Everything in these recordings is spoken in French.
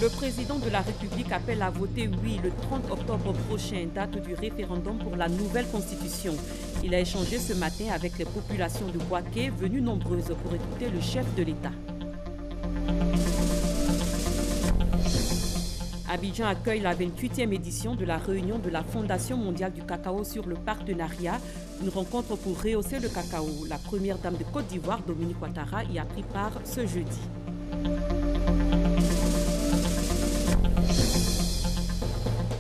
Le président de la République appelle à voter oui le 30 octobre prochain, date du référendum pour la nouvelle constitution. Il a échangé ce matin avec les populations de Bouaké, venues nombreuses pour écouter le chef de l'État. Abidjan accueille la 28e édition de la réunion de la Fondation mondiale du cacao sur le partenariat, une rencontre pour rehausser le cacao. La première dame de Côte d'Ivoire, Dominique Ouattara, y a pris part ce jeudi.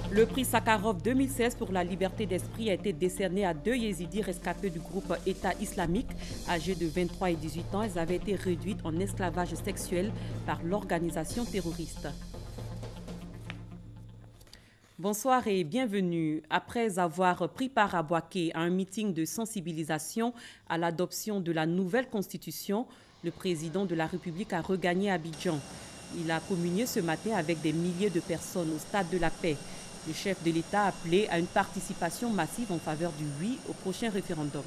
Le prix Sakharov 2016 pour la liberté d'esprit a été décerné à 2 yézidis rescapés du groupe État islamique. Âgés de 23 et 18 ans, elles avaient été réduites en esclavage sexuel par l'organisation terroriste. Bonsoir et bienvenue. Après avoir pris part à Bouaké à un meeting de sensibilisation à l'adoption de la nouvelle constitution, le président de la République a regagné Abidjan. Il a communié ce matin avec des milliers de personnes au Stade de la Paix. Le chef de l'État a appelé à une participation massive en faveur du oui au prochain référendum.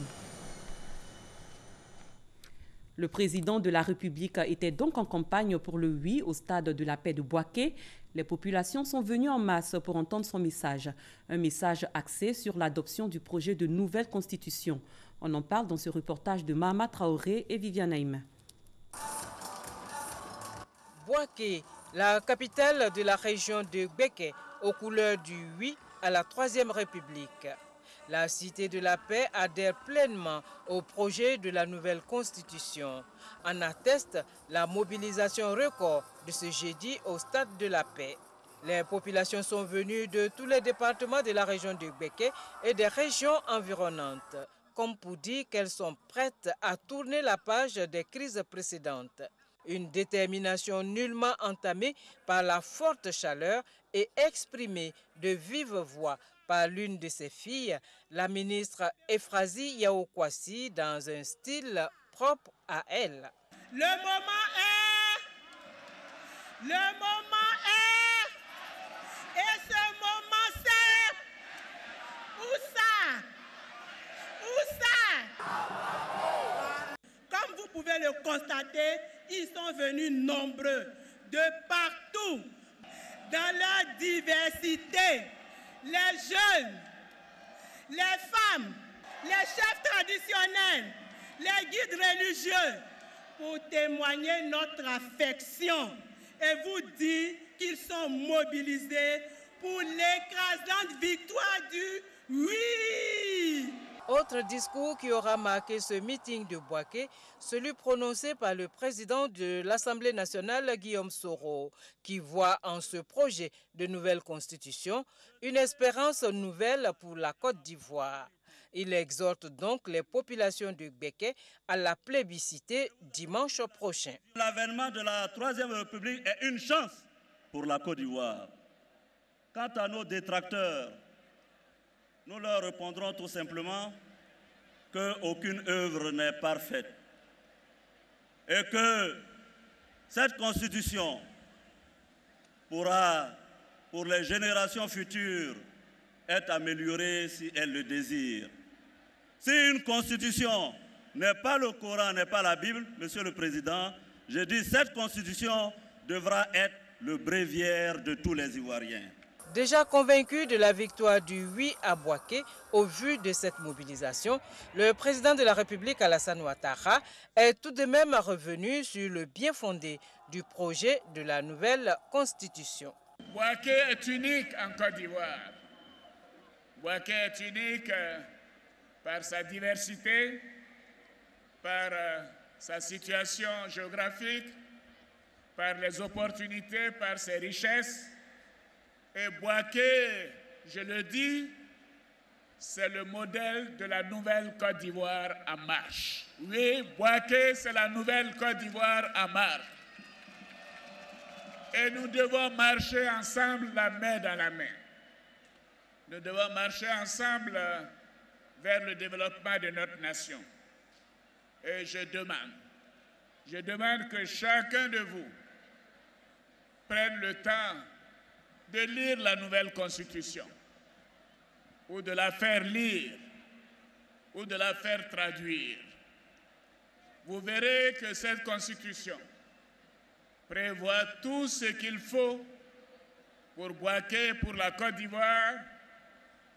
Le président de la République était donc en campagne pour le oui au Stade de la Paix de Bouaké. Les populations sont venues en masse pour entendre son message. Un message axé sur l'adoption du projet de nouvelle constitution. On en parle dans ce reportage de Mahama Traoré et Viviane Naïm. Bouaké, la capitale de la région de Béké, aux couleurs du oui à la Troisième République. La Cité de la Paix adhère pleinement au projet de la nouvelle constitution. En atteste la mobilisation record de ce jeudi au Stade de la Paix. Les populations sont venues de tous les départements de la région de Béké et des régions environnantes, comme pour dire qu'elles sont prêtes à tourner la page des crises précédentes. Une détermination nullement entamée par la forte chaleur et exprimée de vive voix par l'une de ses filles, la ministre Ephrasie Yaokwasi, dans un style propre à elle. Le moment est, et ce moment c'est, où ça? Comme vous pouvez le constater, ils sont venus nombreux, de partout, dans leur diversité. Les jeunes, les femmes, les chefs traditionnels, les guides religieux, pour témoigner notre affection et vous dire qu'ils sont mobilisés pour l'écrasante victoire du oui. Autre discours qui aura marqué ce meeting de Bouaké, celui prononcé par le président de l'Assemblée nationale, Guillaume Soro, qui voit en ce projet de nouvelle constitution une espérance nouvelle pour la Côte d'Ivoire. Il exhorte donc les populations de Béké à la plébisciter dimanche prochain. L'avènement de la Troisième République est une chance pour la Côte d'Ivoire. Quant à nos détracteurs, nous leur répondrons tout simplement qu'aucune œuvre n'est parfaite et que cette constitution pourra, pour les générations futures, être améliorée si elle le désire. Si une constitution n'est pas le Coran, n'est pas la Bible, Monsieur le Président, je dis que cette constitution devra être le bréviaire de tous les Ivoiriens. Déjà convaincu de la victoire du oui à Bouaké, au vu de cette mobilisation, le président de la République, Alassane Ouattara, est tout de même revenu sur le bien fondé du projet de la nouvelle constitution. Bouaké est unique en Côte d'Ivoire. Bouaké est unique par sa diversité, par sa situation géographique, par les opportunités, par ses richesses. Et Bouaké, je le dis, c'est le modèle de la nouvelle Côte d'Ivoire en marche. Oui, Bouaké, c'est la nouvelle Côte d'Ivoire en marche. Et nous devons marcher ensemble, la main dans la main. Nous devons marcher ensemble vers le développement de notre nation. Et je demande que chacun de vous prenne le temps de lire la nouvelle constitution, ou de la faire lire, ou de la faire traduire. Vous verrez que cette constitution prévoit tout ce qu'il faut pour Bouaké, pour la Côte d'Ivoire,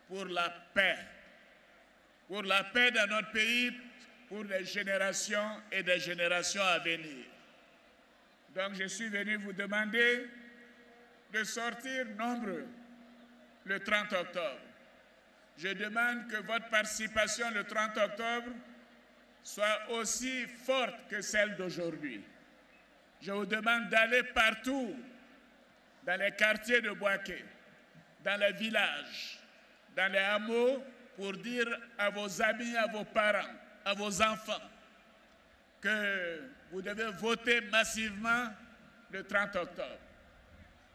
pour la paix. Pour la paix dans notre pays, pour des générations et des générations à venir. Donc je suis venu vous demander de sortir nombreux le 30 octobre. Je demande que votre participation le 30 octobre soit aussi forte que celle d'aujourd'hui. Je vous demande d'aller partout, dans les quartiers de Bouaké, dans les villages, dans les hameaux, pour dire à vos amis, à vos parents, à vos enfants, que vous devez voter massivement le 30 octobre.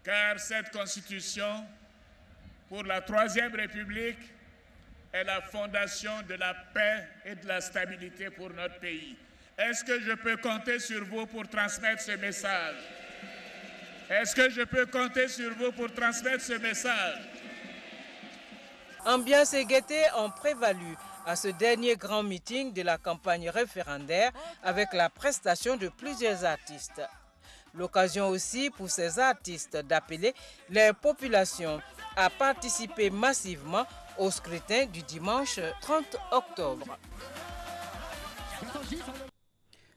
Car cette constitution, pour la Troisième République, est la fondation de la paix et de la stabilité pour notre pays. Est-ce que je peux compter sur vous pour transmettre ce message? Est-ce que je peux compter sur vous pour transmettre ce message? Ambiance et gaieté ont prévalu à ce dernier grand meeting de la campagne référendaire avec la prestation de plusieurs artistes. L'occasion aussi pour ces artistes d'appeler les populations à participer massivement au scrutin du dimanche 30 octobre.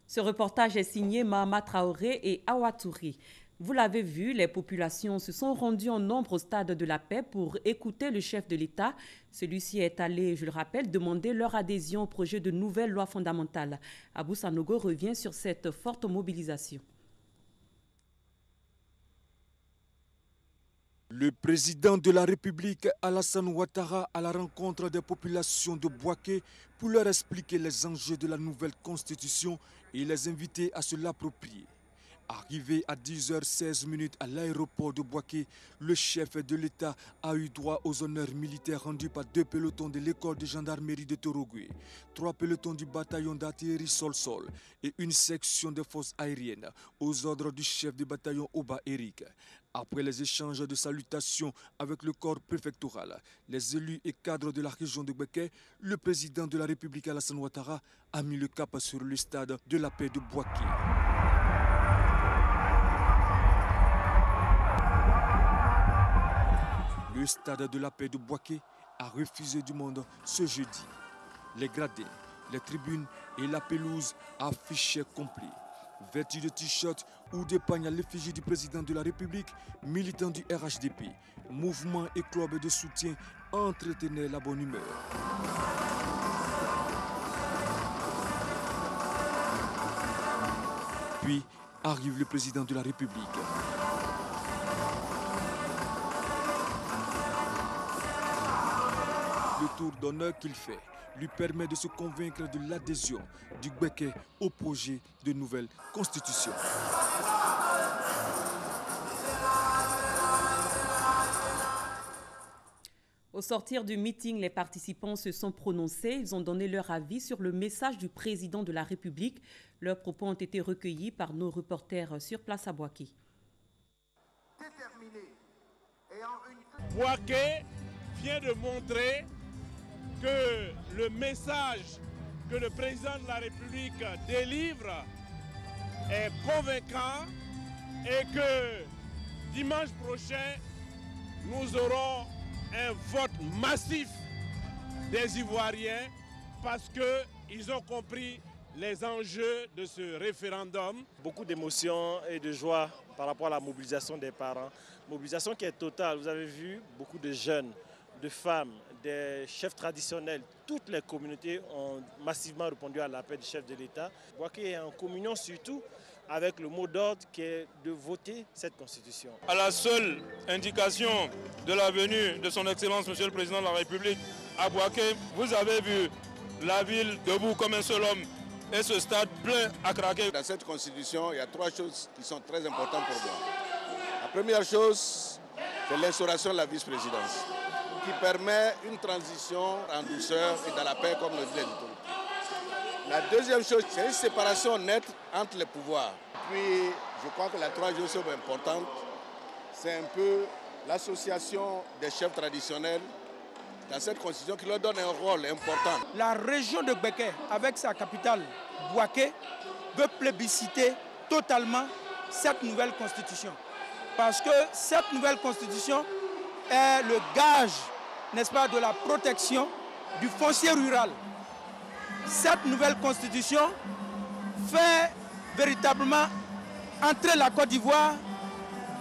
Ce reportage est signé Mahama Traoré et Awa Touré. Vous l'avez vu, les populations se sont rendues en nombre au stade de la paix pour écouter le chef de l'État. Celui-ci est allé, je le rappelle, demander leur adhésion au projet de nouvelle loi fondamentale. Abou Sanogo revient sur cette forte mobilisation. Le président de la République, Alassane Ouattara, à la rencontre des populations de Bouaké pour leur expliquer les enjeux de la nouvelle constitution et les inviter à se l'approprier. Arrivé à 10h16 à l'aéroport de Bouaké, le chef de l'État a eu droit aux honneurs militaires rendus par 2 pelotons de l'école de gendarmerie de Torogwe, 3 pelotons du bataillon d'artillerie sol-sol et une section de forces aériennes aux ordres du chef du bataillon Oba Eric. Après les échanges de salutations avec le corps préfectoral, les élus et cadres de la région de Bouaké, le président de la République Alassane Ouattara a mis le cap sur le stade de la paix de Bouaké. Le stade de la paix de Bouaké a refusé du monde ce jeudi. Les gradins, les tribunes et la pelouse affichaient complet. Vêtus de t-shirts ou de pagnes à l'effigie du président de la République, militants du RHDP, mouvements et clubs de soutien entretenaient la bonne humeur. Puis arrive le président de la République. Le tour d'honneur qu'il fait lui permet de se convaincre de l'adhésion du Bouaké au projet de nouvelle constitution. Au sortir du meeting, les participants se sont prononcés. Ils ont donné leur avis sur le message du président de la République. Leurs propos ont été recueillis par nos reporters sur place à Bouaké. Bouaké vient de montrer que le message que le président de la République délivre est convaincant et que dimanche prochain, nous aurons un vote massif des Ivoiriens parce qu'ils ont compris les enjeux de ce référendum. Beaucoup d'émotions et de joie par rapport à la mobilisation des parents. Mobilisation qui est totale. Vous avez vu beaucoup de jeunes, de femmes, des chefs traditionnels. Toutes les communautés ont massivement répondu à l'appel du chef de l'État. Bouaké est en communion surtout avec le mot d'ordre qui est de voter cette constitution. À la seule indication de la venue de son Excellence, Monsieur le Président de la République, à Bouaké, vous avez vu la ville debout comme un seul homme et ce stade plein à craquer. Dans cette constitution, il y a 3 choses qui sont très importantes pour moi. La première chose, c'est l'instauration de la vice-présidence, qui permet une transition en douceur et dans la paix, comme le dit les autorités. La deuxième chose, c'est une séparation nette entre les pouvoirs. Puis, je crois que la troisième chose importante, c'est un peu l'association des chefs traditionnels dans cette constitution qui leur donne un rôle important. La région de Bouaké, avec sa capitale Bouaké, veut plébisciter totalement cette nouvelle constitution. parce que cette nouvelle constitution est le gage, n'est-ce pas, de la protection du foncier rural. Cette nouvelle constitution fait véritablement entrer la Côte d'Ivoire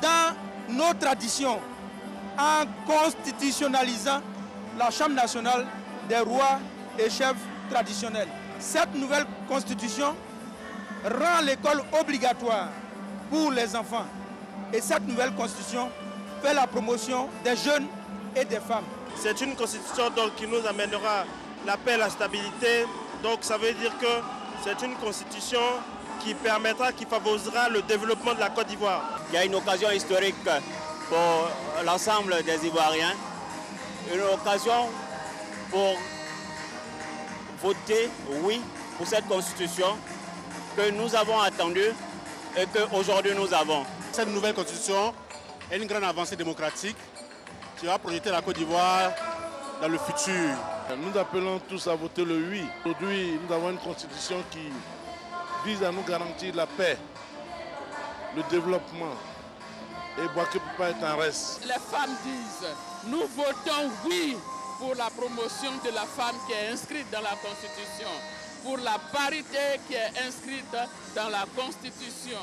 dans nos traditions en constitutionnalisant la Chambre nationale des rois et chefs traditionnels. Cette nouvelle constitution rend l'école obligatoire pour les enfants. Et cette nouvelle constitution fait la promotion des jeunes et des femmes. C'est une constitution donc, qui nous amènera la paix et la stabilité. Donc ça veut dire que c'est une constitution qui permettra, qui favorisera le développement de la Côte d'Ivoire. Il y a une occasion historique pour l'ensemble des Ivoiriens, une occasion pour voter oui pour cette constitution que nous avons attendue et qu'aujourd'hui nous avons. Cette nouvelle constitution est une grande avancée démocratique qui va projeter la Côte d'Ivoire dans le futur. Nous appelons tous à voter le oui. Aujourd'hui, nous avons une constitution qui vise à nous garantir la paix, le développement. Et Bouaké ne peut pas être en reste. Les femmes disent, nous votons oui pour la promotion de la femme qui est inscrite dans la Constitution, pour la parité qui est inscrite dans la Constitution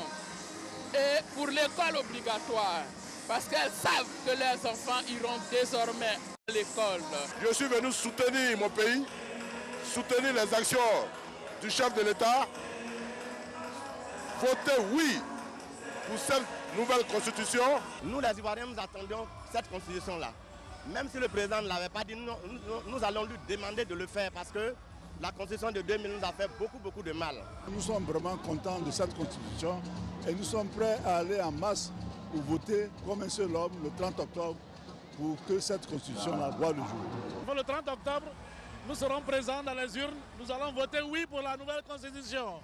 et pour l'école obligatoire, parce qu'elles savent que leurs enfants iront désormais à l'école. Je suis venu soutenir mon pays, soutenir les actions du chef de l'État, voter oui pour cette nouvelle constitution. Nous les Ivoiriens, nous attendions cette constitution-là. Même si le président ne l'avait pas dit, nous allons lui demander de le faire parce que la constitution de 2000 nous a fait beaucoup de mal. Nous sommes vraiment contents de cette constitution et nous sommes prêts à aller en masse pour voter comme un seul homme le 30 octobre pour que cette constitution-là voie le jour. Le 30 octobre, nous serons présents dans les urnes, nous allons voter oui pour la nouvelle constitution.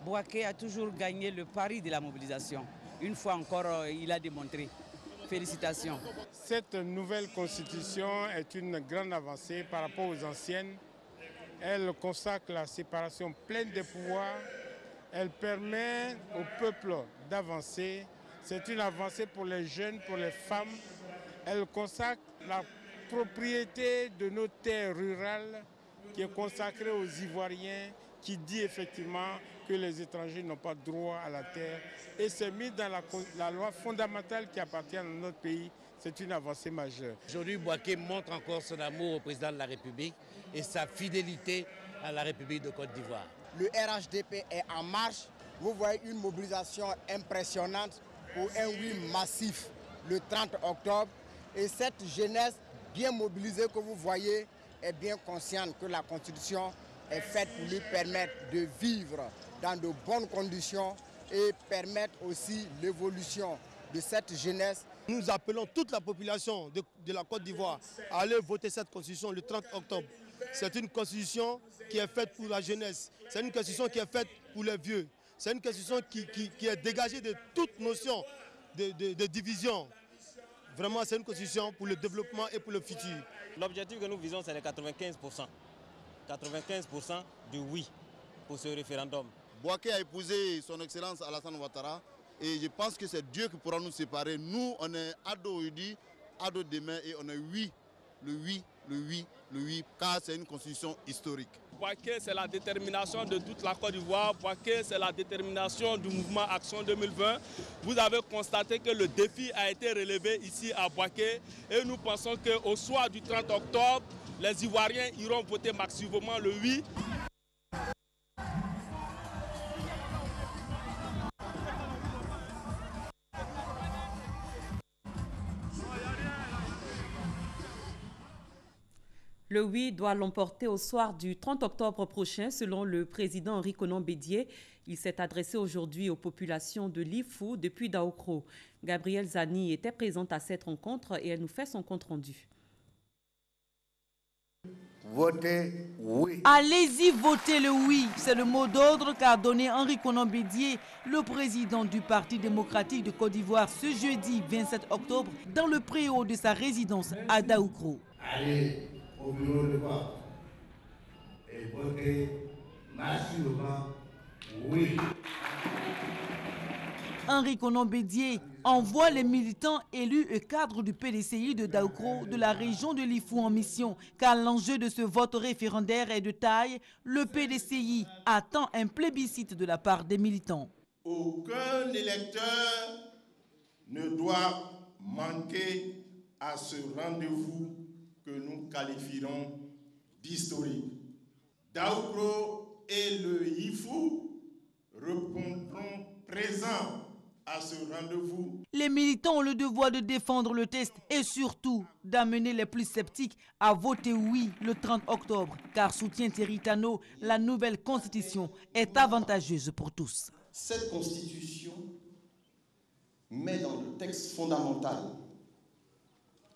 Bouaké a toujours gagné le pari de la mobilisation. Une fois encore, il a démontré. Félicitations. Cette nouvelle constitution est une grande avancée par rapport aux anciennes. Elle consacre la séparation pleine des pouvoirs. Elle permet au peuple d'avancer. C'est une avancée pour les jeunes, pour les femmes. Elle consacre la propriété de nos terres rurales qui est consacrée aux Ivoiriens, qui dit effectivement que les étrangers n'ont pas droit à la terre. Et c'est mis dans la loi fondamentale qui appartient à notre pays. C'est une avancée majeure. Aujourd'hui, Bouaké montre encore son amour au président de la République et sa fidélité à la République de Côte d'Ivoire. Le RHDP est en marche. Vous voyez une mobilisation impressionnante pour un oui massif le 30 octobre. Et cette jeunesse bien mobilisée que vous voyez est bien consciente que la Constitution est faite pour lui permettre de vivre dans de bonnes conditions et permettre aussi l'évolution de cette jeunesse. Nous appelons toute la population de la Côte d'Ivoire à aller voter cette constitution le 30 octobre. C'est une constitution qui est faite pour la jeunesse, c'est une constitution qui est faite pour les vieux, c'est une constitution qui est dégagée de toute notion de division. Vraiment, c'est une constitution pour le développement et pour le futur. L'objectif que nous visons, c'est les 95%. 95% du oui pour ce référendum. Bouaké a épousé son excellence Alassane Ouattara et je pense que c'est Dieu qui pourra nous séparer. Nous, on est ado aujourd'hui, ado demain et on est oui, le oui, le oui, le oui, car c'est une constitution historique. Bouaké, c'est la détermination de toute la Côte d'Ivoire. Bouaké, c'est la détermination du mouvement Action 2020. Vous avez constaté que le défi a été relevé ici à Bouaké et nous pensons qu'au soir du 30 octobre, les Ivoiriens iront voter massivement le oui. Le oui doit l'emporter au soir du 30 octobre prochain, selon le président Henri Konan Bédié. Il s'est adressé aujourd'hui aux populations de Lifou depuis Daokro. Gabrielle Zani était présente à cette rencontre et elle nous fait son compte-rendu. Votez oui. Allez-y, votez le oui. C'est le mot d'ordre qu'a donné Henri Konan Bédié, le président du Parti démocratique de Côte d'Ivoire, ce jeudi 27 octobre, dans le préau de sa résidence à Daokro. Allez au bureau de vote et votez massivement oui. Henri Konan Bédié envoie les militants élus et cadres du PDCI de Daoukro de la région de Lifou en mission, car l'enjeu de ce vote référendaire est de taille. Le PDCI attend un plébiscite de la part des militants. Aucun électeur ne doit manquer à ce rendez-vous que nous qualifierons d'historique. Daoukro et le Lifou répondront présents à ce rendez-vous. Les militants ont le devoir de défendre le test et surtout d'amener les plus sceptiques à voter oui le 30 octobre, car soutient Thierry Tano, la nouvelle constitution est avantageuse pour tous. Cette constitution met dans le texte fondamental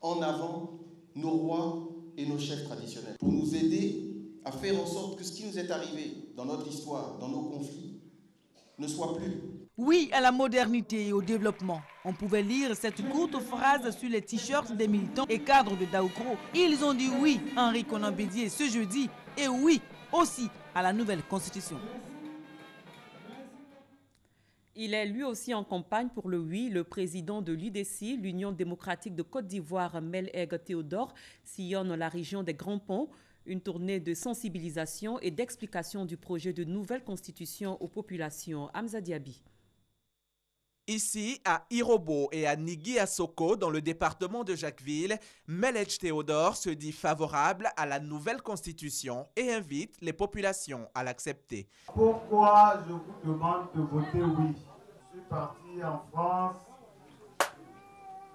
en avant nos rois et nos chefs traditionnels pour nous aider à faire en sorte que ce qui nous est arrivé dans notre histoire, dans nos conflits, ne soit plus. Oui à la modernité et au développement. On pouvait lire cette courte phrase sur les t-shirts des militants et cadres de Daoukro. Ils ont dit oui à Henri Konan Bédié ce jeudi et oui aussi à la nouvelle constitution. Il est lui aussi en campagne pour le oui. Le président de l'UDC, l'Union démocratique de Côte d'Ivoire, Mel-Eg Théodore, sillonne la région des Grands Ponts. Une tournée de sensibilisation et d'explication du projet de nouvelle constitution aux populations. Hamza Diaby. Ici, à Irobo et à Nigui-Asoko, dans le département de Jacquesville, Mel-Eg Théodore se dit favorable à la nouvelle constitution et invite les populations à l'accepter. Pourquoi je vous demande de voter oui? Je suis parti en France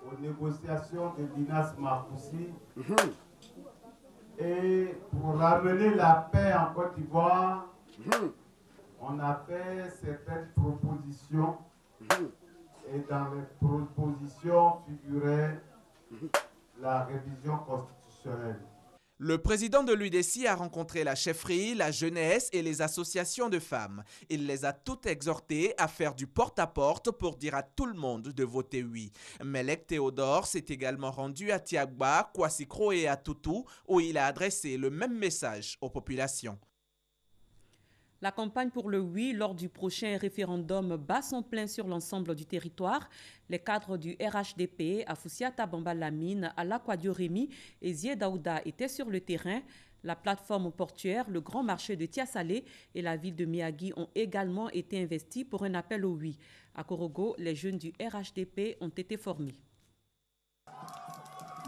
aux négociations de Dinas Marcoussi et pour ramener la paix en Côte d'Ivoire, on a fait certaines propositions. Et dans les propositions figurait la révision constitutionnelle. Le président de l'UDC a rencontré la chefferie, la jeunesse et les associations de femmes. Il les a toutes exhortées à faire du porte-à-porte pour dire à tout le monde de voter oui. Mel-Eg Théodore s'est également rendu à Tiagba, Kouassikro et à Toutou, où il a adressé le même message aux populations. La campagne pour le oui lors du prochain référendum bat son plein sur l'ensemble du territoire. Les cadres du RHDP, Afoussiata Bamba-Lamine, Alakwadio Rémi et Zié Daouda étaient sur le terrain. La plateforme portuaire, le grand marché de Tiasalé et la ville de Miagui ont également été investis pour un appel au oui. À Korogo, les jeunes du RHDP ont été formés.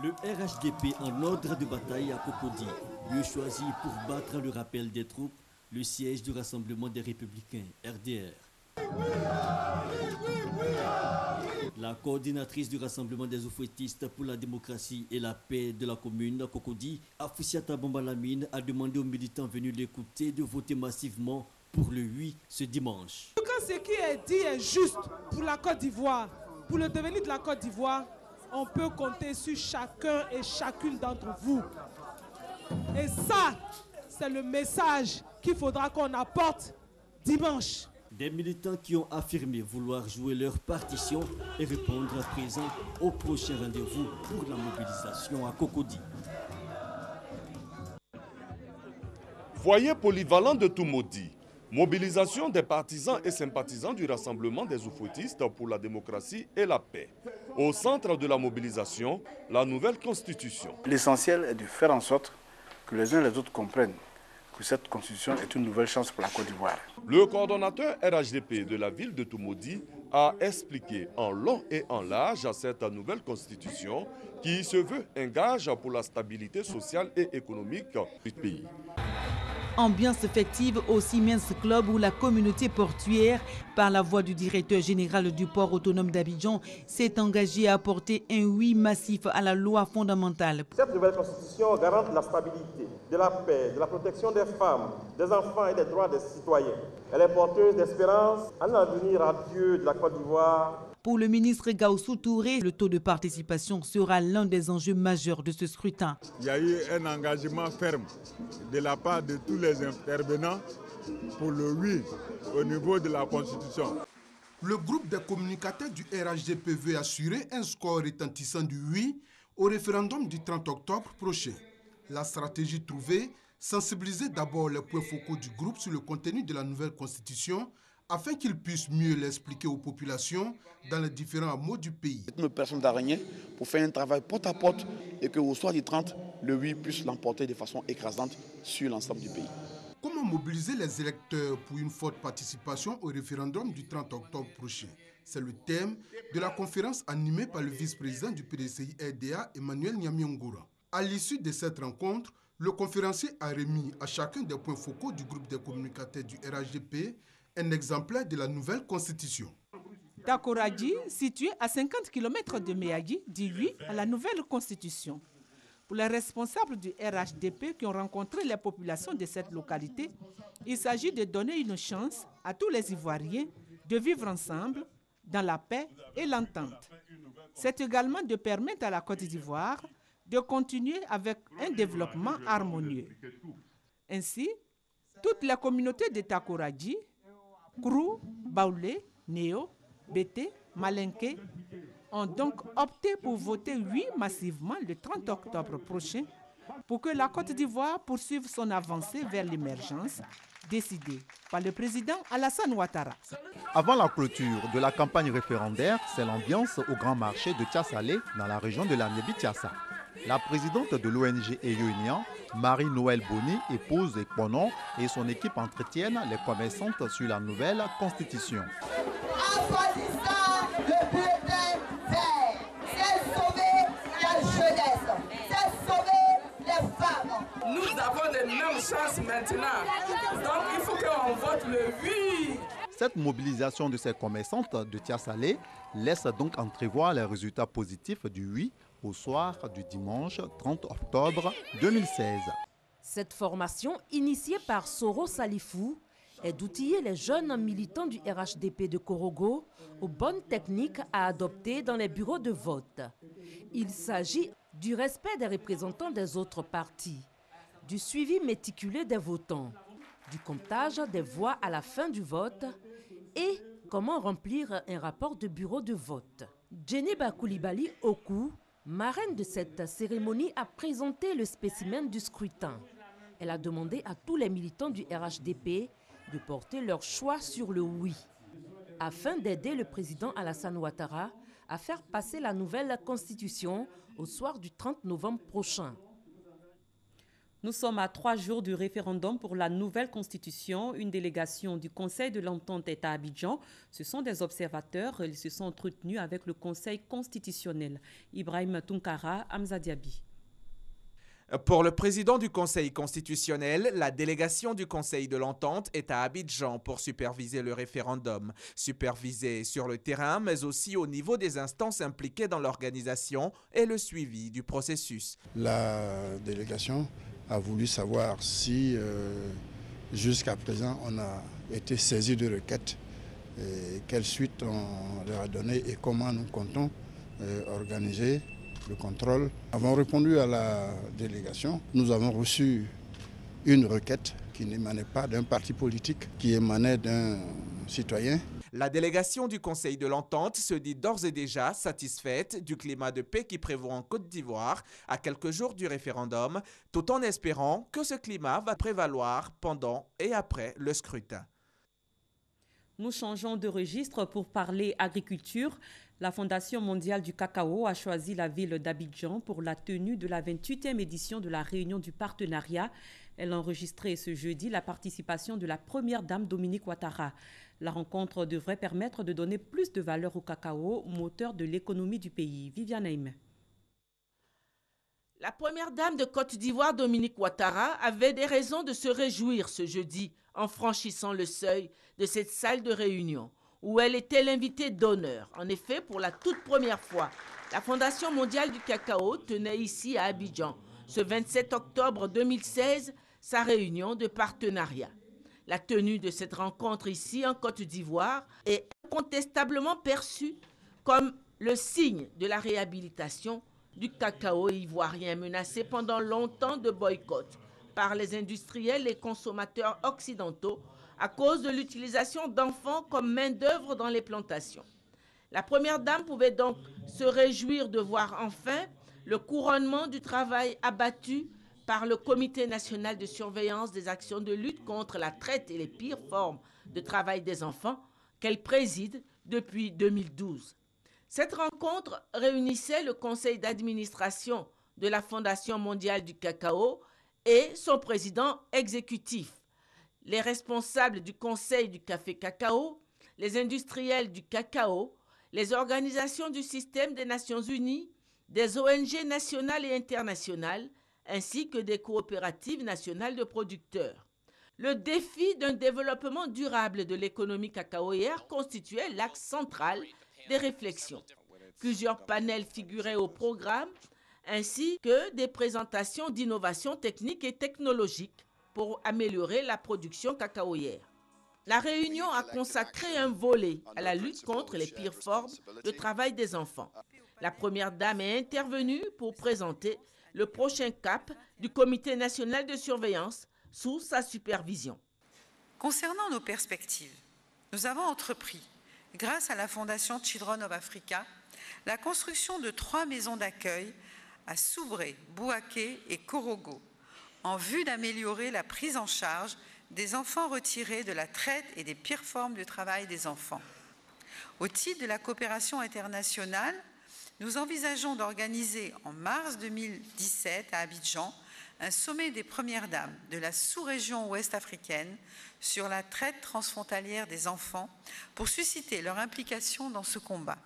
Le RHDP en ordre de bataille à Cocody, lieu choisi pour battre le rappel des troupes, le siège du Rassemblement des Républicains, RDR. La coordinatrice du Rassemblement des Oufouettistes pour la démocratie et la paix de la commune, Cocody, Afoussiata Bamba-Lamine, a demandé aux militants venus l'écouter de voter massivement pour le oui ce dimanche. Quand ce qui est dit est juste pour la Côte d'Ivoire, pour le devenir de la Côte d'Ivoire, on peut compter sur chacun et chacune d'entre vous. Et ça, c'est le message qu'il faudra qu'on apporte dimanche. Des militants qui ont affirmé vouloir jouer leur partition et répondre à présent au prochain rendez-vous pour la mobilisation à Cocody. Foyer polyvalent de Toumoudi. Mobilisation des partisans et sympathisants du Rassemblement des Oufouettistes pour la démocratie et la paix. Au centre de la mobilisation, la nouvelle constitution. L'essentiel est de faire en sorte que les uns et les autres comprennent que cette constitution est une nouvelle chance pour la Côte d'Ivoire. Le coordonnateur RHDP de la ville de Toumoudi a expliqué en long et en large cette nouvelle constitution qui se veut un gage pour la stabilité sociale et économique du pays. Ambiance festive au Siemens Club où la communauté portuaire, par la voix du directeur général du port autonome d'Abidjan, s'est engagée à apporter un oui massif à la loi fondamentale. Cette nouvelle constitution garante la stabilité, de la paix, de la protection des femmes, des enfants et des droits des citoyens. Elle est porteuse d'espérance en l'avenir radieux de la Côte d'Ivoire. Pour le ministre Gaussou Touré, le taux de participation sera l'un des enjeux majeurs de ce scrutin. Il y a eu un engagement ferme de la part de tous les intervenants pour le oui au niveau de la Constitution. Le groupe des communicateurs du RHDP veut assurer un score retentissant du oui au référendum du 30 octobre prochain. La stratégie trouvée, sensibiliser d'abord les points focaux du groupe sur le contenu de la nouvelle Constitution afin qu'ils puissent mieux l'expliquer aux populations dans les différents hameaux du pays. Une personne d'araignée pour faire un travail porte à porte et qu'au soir du 30, le oui puisse l'emporter de façon écrasante sur l'ensemble du pays. Comment mobiliser les électeurs pour une forte participation au référendum du 30 octobre prochain? C'est le thème de la conférence animée par le vice-président du PDCI-RDA, Emmanuel Nyamiongora. À l'issue de cette rencontre, le conférencier a remis à chacun des points focaux du groupe des communicateurs du RHDP un exemplaire de la nouvelle constitution. Takoradi, situé à 50 km de Méagi, dit oui à la nouvelle constitution. Pour les responsables du RHDP qui ont rencontré les populations de cette localité, il s'agit de donner une chance à tous les Ivoiriens de vivre ensemble dans la paix et l'entente. C'est également de permettre à la Côte d'Ivoire de continuer avec un développement harmonieux. Ainsi, toutes les communautés de Takoradi, Krou, Baoulé, Néo, Bété, Malinké, ont donc opté pour voter oui massivement le 30 octobre prochain pour que la Côte d'Ivoire poursuive son avancée vers l'émergence décidée par le président Alassane Ouattara. Avant la clôture de la campagne référendaire, c'est l'ambiance au grand marché de Tiassalé dans la région de la Nébi-Tiassa. La présidente de l'ONG Eyounian, Marie-Noël Boni, épouse Ekponon et son équipe entretiennent les commerçantes sur la nouvelle constitution. En choisissant le bulletin vert, c'est sauver la jeunesse, c'est sauver les femmes. Nous avons les mêmes chances maintenant, donc il faut qu'on vote le oui. Cette mobilisation de ces commerçantes de Tiassalé laisse donc entrevoir les résultats positifs du oui au soir du dimanche 30 octobre 2016. Cette formation, initiée par Soro Salifou, est d'outiller les jeunes militants du RHDP de Korogo aux bonnes techniques à adopter dans les bureaux de vote. Il s'agit du respect des représentants des autres partis, du suivi méticuleux des votants, du comptage des voix à la fin du vote et comment remplir un rapport de bureau de vote. Djeniba Koulibaly Oku, marraine de cette cérémonie, a présenté le spécimen du scrutin. Elle a demandé à tous les militants du RHDP de porter leur choix sur le oui, afin d'aider le président Alassane Ouattara à faire passer la nouvelle constitution au soir du 30 novembre prochain. Nous sommes à 3 jours du référendum pour la nouvelle constitution. Une délégation du Conseil de l'Entente est à Abidjan. Ce sont des observateurs. Ils se sont entretenus avec le Conseil constitutionnel. Ibrahim Tunkara, Hamza Diaby. Pour le président du Conseil constitutionnel, la délégation du Conseil de l'Entente est à Abidjan pour superviser le référendum. Superviser sur le terrain, mais aussi au niveau des instances impliquées dans l'organisation et le suivi du processus. La délégation a voulu savoir si jusqu'à présent on a été saisi de requêtes, et quelle suite on leur a donné et comment nous comptons organiser le contrôle. Nous avons répondu à la délégation. Nous avons reçu une requête qui n'émanait pas d'un parti politique, qui émanait d'un citoyen. La délégation du Conseil de l'Entente se dit d'ores et déjà satisfaite du climat de paix qui prévaut en Côte d'Ivoire à quelques jours du référendum, tout en espérant que ce climat va prévaloir pendant et après le scrutin. Nous changeons de registre pour parler agriculture. La Fondation mondiale du cacao a choisi la ville d'Abidjan pour la tenue de la 28e édition de la réunion du partenariat. Elle a enregistré ce jeudi la participation de la première dame Dominique Ouattara. La rencontre devrait permettre de donner plus de valeur au cacao, moteur de l'économie du pays. Viviane Aime. La première dame de Côte d'Ivoire, Dominique Ouattara, avait des raisons de se réjouir ce jeudi en franchissant le seuil de cette salle de réunion, où elle était l'invitée d'honneur. En effet, pour la toute première fois, la Fondation mondiale du cacao tenait ici à Abidjan, ce 27 octobre 2016, sa réunion de partenariat. La tenue de cette rencontre ici en Côte d'Ivoire est incontestablement perçue comme le signe de la réhabilitation du cacao ivoirien menacé pendant longtemps de boycott par les industriels et consommateurs occidentaux à cause de l'utilisation d'enfants comme main-d'œuvre dans les plantations. La première dame pouvait donc se réjouir de voir enfin le couronnement du travail abattu par par le Comité national de surveillance des actions de lutte contre la traite et les pires formes de travail des enfants qu'elle préside depuis 2012. Cette rencontre réunissait le conseil d'administration de la Fondation mondiale du cacao et son président exécutif, les responsables du conseil du café cacao, les industriels du cacao, les organisations du système des Nations Unies, des ONG nationales et internationales, ainsi que des coopératives nationales de producteurs. Le défi d'un développement durable de l'économie cacaoyère constituait l'axe central des réflexions. Plusieurs panels figuraient au programme, ainsi que des présentations d'innovations techniques et technologiques pour améliorer la production cacaoyère. La réunion a consacré un volet à la lutte contre les pires formes de travail des enfants. La première dame est intervenue pour présenter le prochain cap du Comité national de surveillance sous sa supervision. Concernant nos perspectives, nous avons entrepris, grâce à la Fondation Children of Africa, la construction de 3 maisons d'accueil à Soubré, Bouaké et Korogo, en vue d'améliorer la prise en charge des enfants retirés de la traite et des pires formes de travail des enfants. Au titre de la coopération internationale, nous envisageons d'organiser en mars 2017 à Abidjan un sommet des premières dames de la sous-région ouest africaine sur la traite transfrontalière des enfants pour susciter leur implication dans ce combat.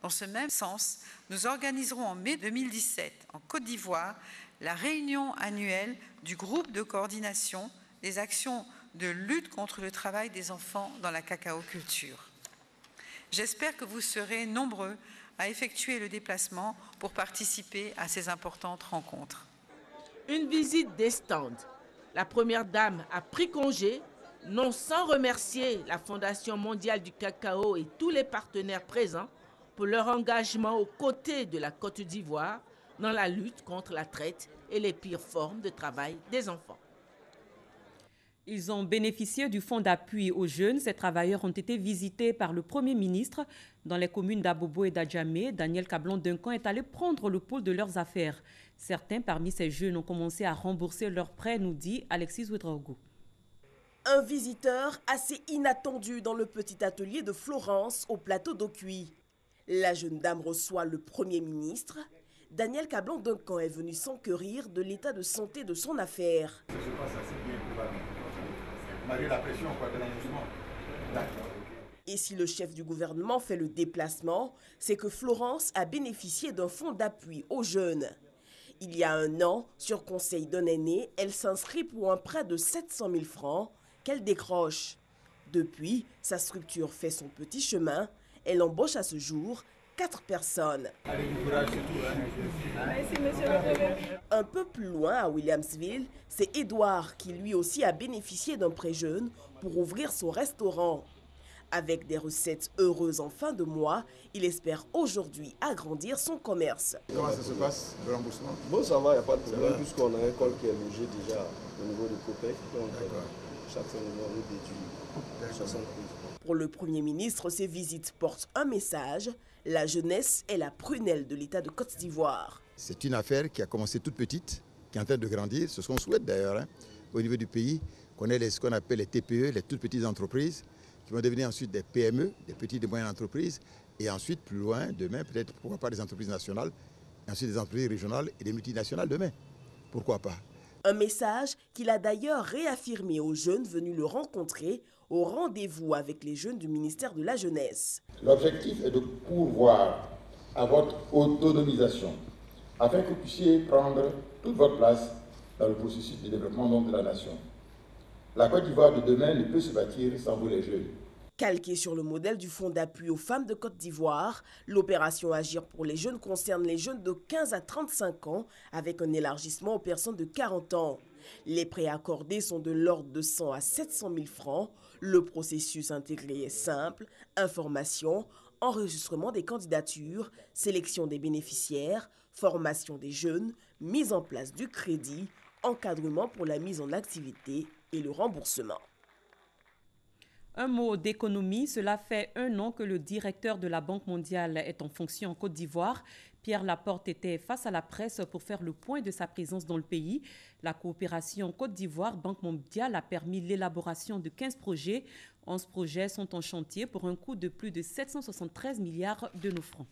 Dans ce même sens, nous organiserons en mai 2017 en Côte d'Ivoire la réunion annuelle du groupe de coordination des actions de lutte contre le travail des enfants dans la cacaoculture. J'espère que vous serez nombreux à effectuer le déplacement pour participer à ces importantes rencontres. Une visite des stands. La première dame a pris congé, non sans remercier la Fondation mondiale du cacao et tous les partenaires présents pour leur engagement aux côtés de la Côte d'Ivoire dans la lutte contre la traite et les pires formes de travail des enfants. Ils ont bénéficié du fonds d'appui aux jeunes. Ces travailleurs ont été visités par le Premier ministre dans les communes d'Abobo et d'Adjamé. Daniel Cablon-Duncan est allé prendre le pôle de leurs affaires. Certains parmi ces jeunes ont commencé à rembourser leurs prêts, nous dit Alexis Ouedraogo. Un visiteur assez inattendu dans le petit atelier de Florence au plateau d'Ocuy. La jeune dame reçoit le Premier ministre. Daniel Cablon-Duncan est venu s'enquérir de l'état de santé de son affaire. Ça se passe assez bien probablement. Malgré la pression de l'emboursement. Et si le chef du gouvernement fait le déplacement, c'est que Florence a bénéficié d'un fonds d'appui aux jeunes. Il y a 1 an, sur conseil d'un aîné, elle s'inscrit pour un prêt de 700 000 francs qu'elle décroche. Depuis, sa structure fait son petit chemin. Elle embauche à ce jour 4 personnes. Un peu plus loin, à Williamsville, c'est Édouard qui lui aussi a bénéficié d'un prêt jeune pour ouvrir son restaurant. Avec des recettes heureuses en fin de mois, il espère aujourd'hui agrandir son commerce. Comment ça se passe, le remboursement? Bon, ça va, il n'y a pas de problème, puisqu'on a un col qui est logé déjà au niveau du COPEC. Donc, chaque fois, on déduit 60 000. Pour le Premier ministre, ces visites portent un message. La jeunesse est la prunelle de l'État de Côte d'Ivoire. C'est une affaire qui a commencé toute petite, qui est en train de grandir. C'est ce qu'on souhaite d'ailleurs au niveau du pays, qu'on ait ce qu'on appelle les TPE, les toutes petites entreprises, qui vont devenir ensuite des PME, des petites et moyennes entreprises, et ensuite, plus loin, demain, peut-être, pourquoi pas des entreprises nationales, et ensuite des entreprises régionales et des multinationales demain. Pourquoi pas? Un message qu'il a d'ailleurs réaffirmé aux jeunes venus le rencontrer au rendez-vous avec les jeunes du ministère de la Jeunesse. L'objectif est de pourvoir à votre autonomisation, afin que vous puissiez prendre toute votre place dans le processus de développement de la nation. La Côte d'Ivoire de demain ne peut se bâtir sans vous les jeunes. Calqué sur le modèle du fonds d'appui aux femmes de Côte d'Ivoire, l'opération Agir pour les jeunes concerne les jeunes de 15 à 35 ans avec un élargissement aux personnes de 40 ans. Les prêts accordés sont de l'ordre de 100 à 700 000 francs. Le processus intégré est simple: information, enregistrement des candidatures, sélection des bénéficiaires, formation des jeunes, mise en place du crédit, encadrement pour la mise en activité et le remboursement. Un mot d'économie, cela fait 1 an que le directeur de la Banque mondiale est en fonction en Côte d'Ivoire. Pierre Laporte était face à la presse pour faire le point de sa présence dans le pays. La coopération Côte d'Ivoire-Banque mondiale a permis l'élaboration de 15 projets. 11 projets sont en chantier pour un coût de plus de 773 milliards de nos francs.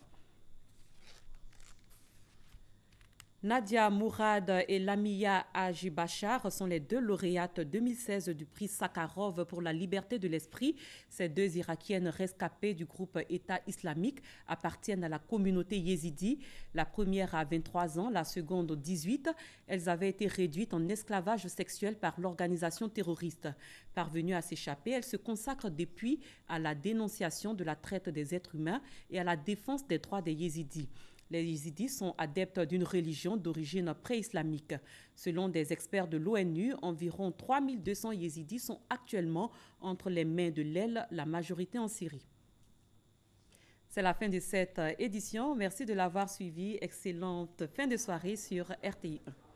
Nadia Mourad et Lamia Ajibachar sont les 2 lauréates 2016 du prix Sakharov pour la liberté de l'esprit. Ces 2 Irakiennes rescapées du groupe État islamique appartiennent à la communauté yézidi. La première a 23 ans, la seconde 18. Elles avaient été réduites en esclavage sexuel par l'organisation terroriste. Parvenues à s'échapper, elles se consacrent depuis à la dénonciation de la traite des êtres humains et à la défense des droits des yézidis. Les yézidis sont adeptes d'une religion d'origine pré-islamique. Selon des experts de l'ONU, environ 3200 yézidis sont actuellement entre les mains de l'aile, la majorité en Syrie. C'est la fin de cette édition. Merci de l'avoir suivi. Excellente fin de soirée sur RTI1.